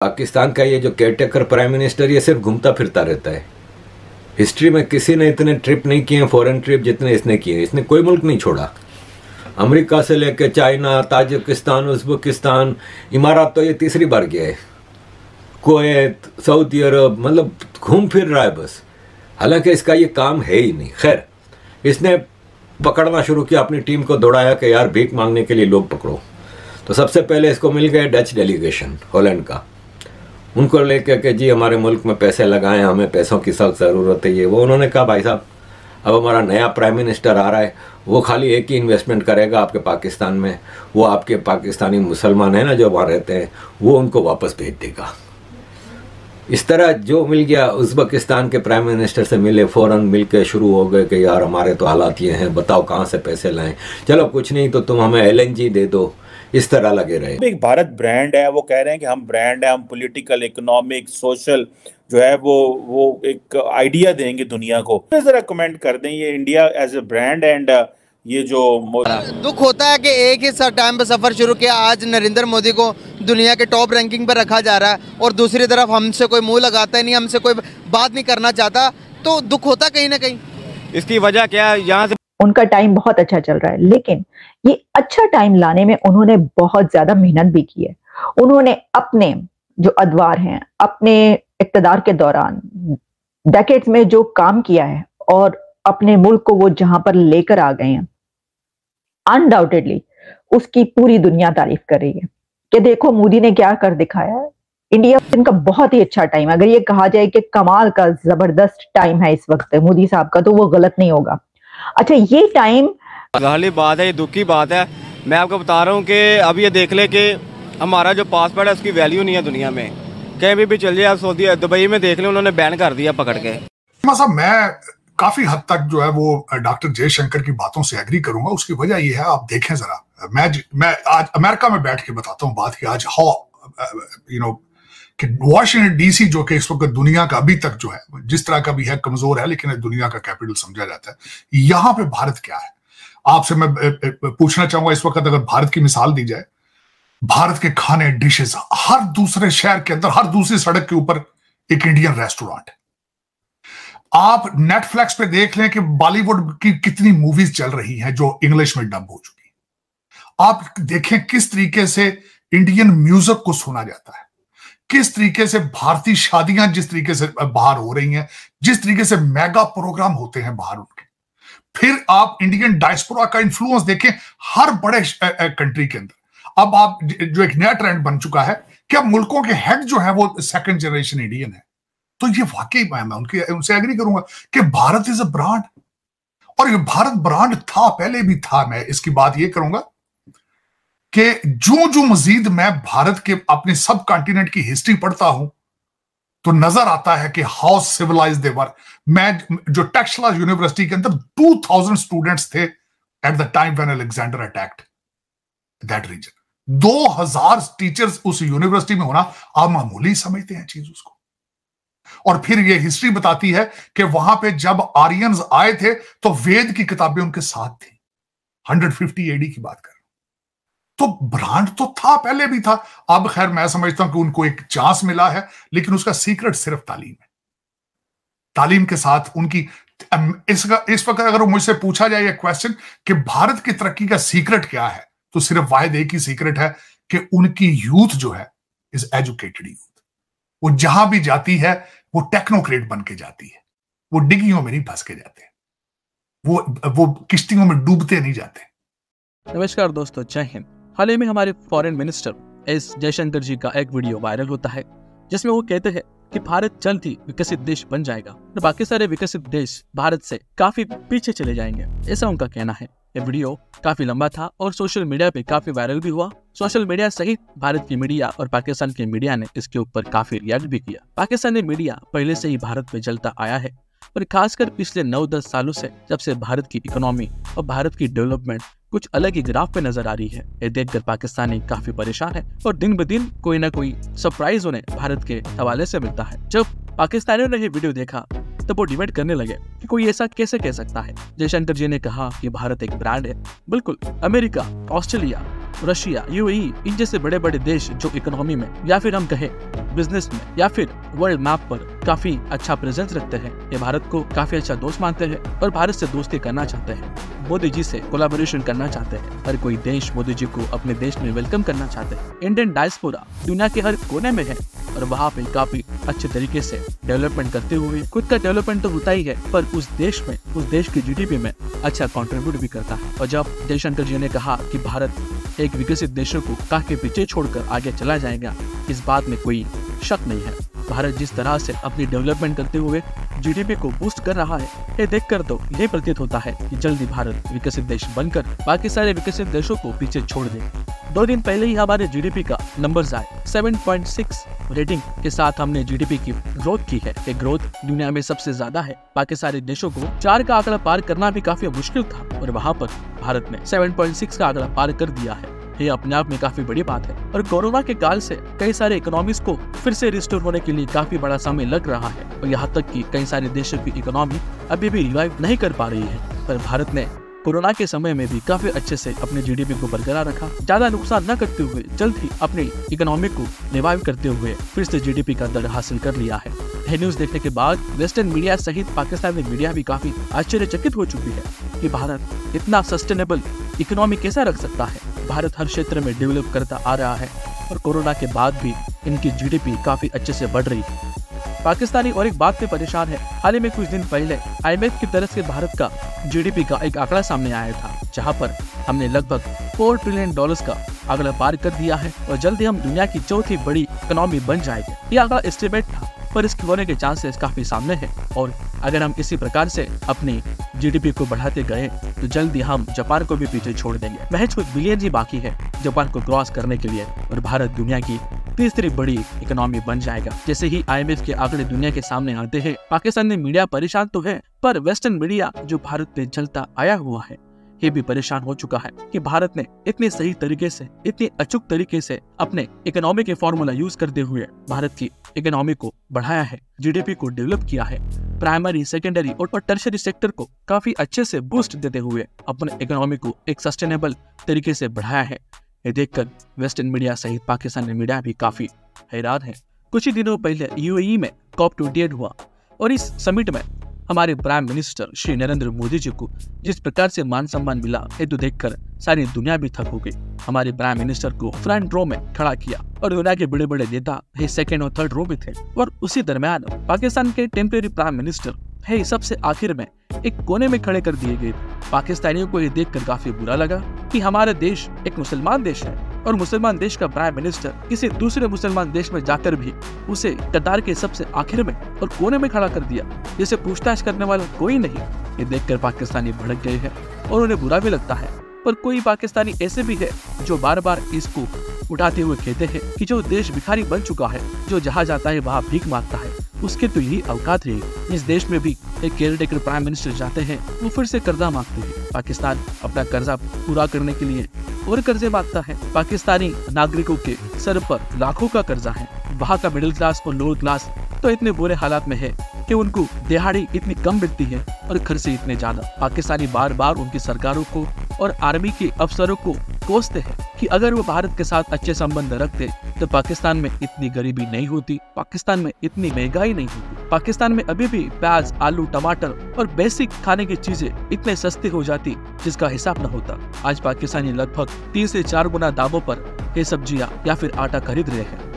पाकिस्तान का ये जो केयरटेकर प्राइम मिनिस्टर ये सिर्फ घूमता फिरता रहता है। हिस्ट्री में किसी ने इतने ट्रिप नहीं किए फॉरेन ट्रिप जितने इसने किए। इसने कोई मुल्क नहीं छोड़ा। अमेरिका से लेके चाइना, ताजिकिस्तान, उज़्बेकिस्तान, इमारात तो ये तीसरी बार गया है, कुवैत, सऊदी अरब, मतलब घूम फिर रहा है बस। हालांकि इसका ये काम है ही नहीं। खैर, इसने पकड़ना शुरू किया, अपनी टीम को दौड़ाया कि यार भीख मांगने के लिए लोग पकड़ो। तो सबसे पहले इसको मिल गया डच डेलीगेशन हॉलैंड का। उनको लेकर के जी हमारे मुल्क में पैसे लगाएं, हमें पैसों की सख्त ज़रूरत है ये वो। उन्होंने कहा भाई साहब अब हमारा नया प्राइम मिनिस्टर आ रहा है, वो खाली एक ही इन्वेस्टमेंट करेगा आपके पाकिस्तान में, वो आपके पाकिस्तानी मुसलमान हैं ना जो वहाँ रहते हैं, वो उनको वापस भेज देगा। इस तरह जो मिल गया उज़्बेकिस्तान के प्राइम मिनिस्टर से मिले, फ़ौरन मिल के शुरू हो गए कि यार हमारे तो हालात ये हैं, बताओ कहाँ से पैसे लाएं, चलो कुछ नहीं तो तुम हमें LNG दे दो। इस तरह लगे रहे। एक भारत ब्रांड है, वो कह रहे हैं कि हम ब्रांड है, हम पॉलिटिकल, इकोनॉमिक, सोशल जो है वो एक आइडिया देंगे दुनिया को। जरा कमेंट कर दें ये India as a brand and ये जो दुख होता है कि एक ही टाइम पर सफर शुरू किया, आज नरेंद्र मोदी को दुनिया के टॉप रैंकिंग पर रखा जा रहा है और दूसरी तरफ हमसे कोई मुंह लगाता ही नहीं, हमसे कोई बात नहीं करना चाहता, तो दुख होता कहीं ना कहीं। इसकी वजह क्या है? यहाँ से उनका टाइम बहुत अच्छा चल रहा है, लेकिन ये अच्छा टाइम लाने में उन्होंने बहुत ज्यादा मेहनत भी की है। उन्होंने अपने जो अदवार हैं, अपने इक़्तिदार के दौरान डेकेड्स में जो काम किया है और अपने मुल्क को वो जहां पर लेकर आ गए हैं, अनडाउटेडली उसकी पूरी दुनिया तारीफ कर रही है कि देखो मोदी ने क्या कर दिखाया है। इंडिया इनका बहुत ही अच्छा टाइम है। अगर ये कहा जाए कि कमाल का जबरदस्त टाइम है इस वक्त मोदी साहब का, तो वो गलत नहीं होगा। अच्छा, ये टाइम गाली बात है, ये दुख की बात है। मैं आपको बता रहा हूँ कि अब ये देख ले कि हमारा जो पासपोर्ट है उसकी वैल्यू नहीं है दुनिया में। कहीं भी चल जाए, आप सऊदी दुबई में देख ले, उन्होंने बैन कर दिया पकड़ के। साहब मैं काफी हद तक जो है वो डॉक्टर जयशंकर की बातों से एग्री करूंगा। उसकी वजह ये है, आप देखें जरा, मैं आज अमेरिका में बैठ के बताता हूँ बात की। आज कि वॉशिंगटन DC जो कि इस वक्त दुनिया का अभी तक जो है जिस तरह का भी है कमजोर है, लेकिन दुनिया का कैपिटल समझा जाता है। यहां पे भारत क्या है आपसे मैं पूछना चाहूंगा इस वक्त। अगर भारत की मिसाल दी जाए, भारत के खाने, डिशेस, हर दूसरे शहर के अंदर, हर दूसरी सड़क के ऊपर एक इंडियन रेस्टोरेंट है। आप नेटफ्लिक्स पे देख लें कि बॉलीवुड की कितनी मूवीज चल रही हैं जो इंग्लिश में डब हो चुकी। आप देखें किस तरीके से इंडियन म्यूजिक को सुना जाता है, किस तरीके से भारतीय शादियां जिस तरीके से बाहर हो रही हैं, जिस तरीके से मेगा प्रोग्राम होते हैं बाहर उनके। फिर आप इंडियन डायस्पोरा का इन्फ्लुएंस देखें हर बड़े कंट्री के अंदर। अब आप जो एक नया ट्रेंड बन चुका है कि अब मुल्कों के हेड जो है वो सेकंड जनरेशन इंडियन है। तो ये वाकई मैं उनसे एग्री करूंगा कि भारत इज अ ब्रांड, और ये भारत ब्रांड था, पहले भी था। मैं इसकी बात ये करूंगा कि जो मजीद मैं भारत के अपने सब कॉन्टिनेंट की हिस्ट्री पढ़ता हूं तो नजर आता है कि हाउ सिविलाइज दे वर। मैं जो टेक्सला यूनिवर्सिटी के अंदर 2000 स्टूडेंट्स थे at the time when Alexander attacked that region. 2000 teachers उस यूनिवर्सिटी में होना आप मामूली समझते हैं चीज उसको। और फिर ये हिस्ट्री बताती है कि वहां पे जब आर्यंस आए थे तो वेद की किताबें उनके साथ थी। 150 AD की बात कर, तो ब्रांड तो था, पहले भी था। अब खैर मैं समझता हूं कि उनको एक चांस मिला है, लेकिन उसका सीक्रेट सिर्फ तालीम है। तालीम के साथ उनकी इस वक्त अगर मुझसे पूछा जाए ये क्वेश्चन कि भारत की तरक्की का सीक्रेट क्या है, तो सिर्फ वाहिद एक ही सीक्रेट है कि उनकी यूथ जो है इज एजुकेटेड यूथ। वो जहां भी जाती है वो टेक्नोक्रेट बन के जाती है, वो डिग्गियों में नहीं फंस के जाते, वो किश्तियों में डूबते नहीं जाते। नमस्कार दोस्तों, जय हिंद। हाल ही में हमारे फॉरेन मिनिस्टर एस जयशंकर जी का एक वीडियो वायरल होता है जिसमें वो कहते हैं कि भारत जल्द ही विकसित देश बन जाएगा और बाकी सारे विकसित देश भारत से काफी पीछे चले जाएंगे, ऐसा उनका कहना है। ये वीडियो काफी लंबा था और सोशल मीडिया पे काफी वायरल भी हुआ। सोशल मीडिया सहित भारत की मीडिया और पाकिस्तान की मीडिया ने इसके ऊपर काफी रिएक्ट भी किया। पाकिस्तानी मीडिया पहले से ही भारत पे जलता आया है और खासकर पिछले 9-10 सालों से, जब से भारत की इकोनॉमी और भारत की डेवलपमेंट कुछ अलग ही ग्राफ पे नजर आ रही है। ये देखकर पाकिस्तानी काफी परेशान है और दिन ब दिन कोई ना कोई सरप्राइज उन्हें भारत के हवाले से मिलता है। जब पाकिस्तानियों ने ये वीडियो देखा तब वो डिबेट करने लगे कि कोई ऐसा कैसे कह सकता है। जयशंकर जी ने कहा कि भारत एक ब्रांड है। बिल्कुल, अमेरिका, ऑस्ट्रेलिया रशिया, यूएई, इन जैसे बड़े बड़े देश जो इकोनॉमी में या फिर हम कहें बिजनेस में या फिर वर्ल्ड मैप पर काफी अच्छा प्रेजेंस रखते हैं, ये भारत को काफी अच्छा दोस्त मानते हैं और भारत से दोस्ती करना चाहते हैं, मोदी जी से कोलैबोरेशन करना चाहते हैं। हर कोई देश मोदी जी को अपने देश में वेलकम करना चाहते हैं। इंडियन डायस्पोरा दुनिया के हर कोने में है और वहाँ पे काफी अच्छे तरीके से डेवलपमेंट करते हुए, खुद का डेवलपमेंट तो होता ही है पर उस देश में, उस देश की जीडीपी में अच्छा कंट्रीब्यूट भी करता है। और जब जयशंकर जी ने कहा कि भारत एक विकसित देशों को काफी पीछे छोड़कर आगे चला जाएगा, इस बात में कोई शक नहीं है। भारत जिस तरह से अपनी डेवलपमेंट करते हुए जीडीपी को बूस्ट कर रहा है, ये देखकर तो ये प्रतीत होता है कि जल्दी भारत विकसित देश बनकर बाकी सारे विकसित देशों को पीछे छोड़ दे। 2 दिन पहले ही हमारे जीडीपी का नंबर्स आए। 7.6 रेटिंग के साथ हमने जीडीपी की ग्रोथ की है। ये ग्रोथ दुनिया में सबसे ज्यादा है। बाकी सारे देशों को 4 का आंकड़ा पार करना भी काफी मुश्किल था और वहाँ पर भारत ने 7.6 का आंकड़ा पार कर दिया है। ये अपने आप में काफी बड़ी बात है और कोरोना के काल से कई सारे इकोनॉमीज को फिर से रिस्टोर होने के लिए काफी बड़ा समय लग रहा है और यहाँ तक कि कई सारे देशों की इकोनॉमी अभी भी रिवाइव नहीं कर पा रही है। पर भारत ने कोरोना के समय में भी काफी अच्छे से अपने जीडीपी को बरकरार रखा, ज्यादा नुकसान न करते हुए जल्द ही अपनी इकोनॉमी को रिवाइव करते हुए फिर से जीडीपी का दर हासिल कर लिया है। यह न्यूज देखने के बाद वेस्टर्न मीडिया सहित पाकिस्तानी मीडिया भी काफी आश्चर्यचकित हो चुकी है कि भारत इतना सस्टेनेबल इकोनॉमी कैसा रख सकता है। भारत हर क्षेत्र में डेवलप करता आ रहा है और कोरोना के बाद भी इनकी जीडीपी काफी अच्छे से बढ़ रही है। पाकिस्तानी और एक बात पे परेशान है। हाल ही में कुछ दिन पहले आईएमएफ की तरफ से भारत का जीडीपी का एक आंकड़ा सामने आया था, जहां पर हमने लगभग $4 ट्रिलियन का आंकड़ा पार कर दिया है और जल्दी हम दुनिया की चौथी बड़ी इकोनॉमी बन जाएंगे। ये आंकड़ा एस्टिमेट था पर इसके होने के चांसेस काफी सामने हैं और अगर हम इसी प्रकार से अपनी जीडीपी को बढ़ाते गए तो जल्दी हम जापान को भी पीछे छोड़ देंगे। महज कुछ बिलियन ही बाकी है जापान को क्रॉस करने के लिए और भारत दुनिया की तीसरी बड़ी इकोनॉमी बन जाएगा। जैसे ही आईएमएफ के आंकड़े दुनिया के सामने आते हैं, पाकिस्तानी मीडिया परेशान तो है पर वेस्टर्न मीडिया जो भारत पे चलता आया हुआ है ये भी परेशान हो चुका है कि भारत ने इतने सही तरीके से, इतने अचूक तरीके से अपने इकोनॉमी के फॉर्मूला यूज करते हुए भारत की इकोनॉमी को बढ़ाया है, जीडीपी को डेवलप किया है, प्राइमरी, सेकेंडरी और टर्शरी सेक्टर को काफी अच्छे से बूस्ट देते हुए अपने इकोनॉमी को एक सस्टेनेबल तरीके से बढ़ाया है। ये देखकर वेस्टर्न मीडिया सहित पाकिस्तानी मीडिया भी काफी हैरान है। कुछ ही दिनों पहले यूएई में COP28 हुआ और इस समिट में हमारे प्राइम मिनिस्टर श्री नरेंद्र मोदी जी को जिस प्रकार से मान सम्मान मिला ये तो देखकर सारी दुनिया भी थक हो गई। हमारे प्राइम मिनिस्टर को फ्रंट रो में खड़ा किया और दुनिया के बड़े बड़े नेता ये 2nd और 3rd रो में थे और उसी दरमियान पाकिस्तान के टेम्परेरी प्राइम मिनिस्टर है सबसे आखिर में एक कोने में खड़े कर दिए गए। पाकिस्तानियों को ये देखकर काफी बुरा लगा कि हमारा देश एक मुसलमान देश है और मुसलमान देश का प्राइम मिनिस्टर किसी दूसरे मुसलमान देश में जाकर भी उसे कतार के सबसे आखिर में और कोने में खड़ा कर दिया, जिसे पूछताछ करने वाला कोई नहीं। ये देखकर पाकिस्तानी भड़क गए हैं और उन्हें बुरा भी लगता है। पर कोई पाकिस्तानी ऐसे भी है जो बार बार इसको उठाते हुए कहते हैं कि जो देश भिखारी बन चुका है, जो जहाँ जाता है वहाँ भीख मांगता है, उसके तो यही औकात है। इस देश में भी एक केयरटेकर प्राइम मिनिस्टर जाते हैं, वो फिर से कर्जा मांगते हैं। पाकिस्तान अपना कर्जा पूरा करने के लिए और कर्जे मांगता है। पाकिस्तानी नागरिकों के सर पर लाखों का कर्जा है। वहाँ का मिडिल क्लास और लोअर क्लास तो इतने बुरे हालात में है कि उनको दिहाड़ी इतनी कम मिलती है और खर्चे इतने ज्यादा। पाकिस्तानी बार बार उनकी सरकारों को और आर्मी के अफसरों को कोसते हैं कि अगर वो भारत के साथ अच्छे संबंध रखते तो पाकिस्तान में इतनी गरीबी नहीं होती, पाकिस्तान में इतनी महंगाई नहीं होती, पाकिस्तान में अभी भी प्याज, आलू, टमाटर और बेसिक खाने की चीजें इतने सस्ती हो जाती जिसका हिसाब न होता। आज पाकिस्तानी लगभग 3 से 4 गुना दामों पर ये सब्जियां या फिर आटा खरीद रहे हैं।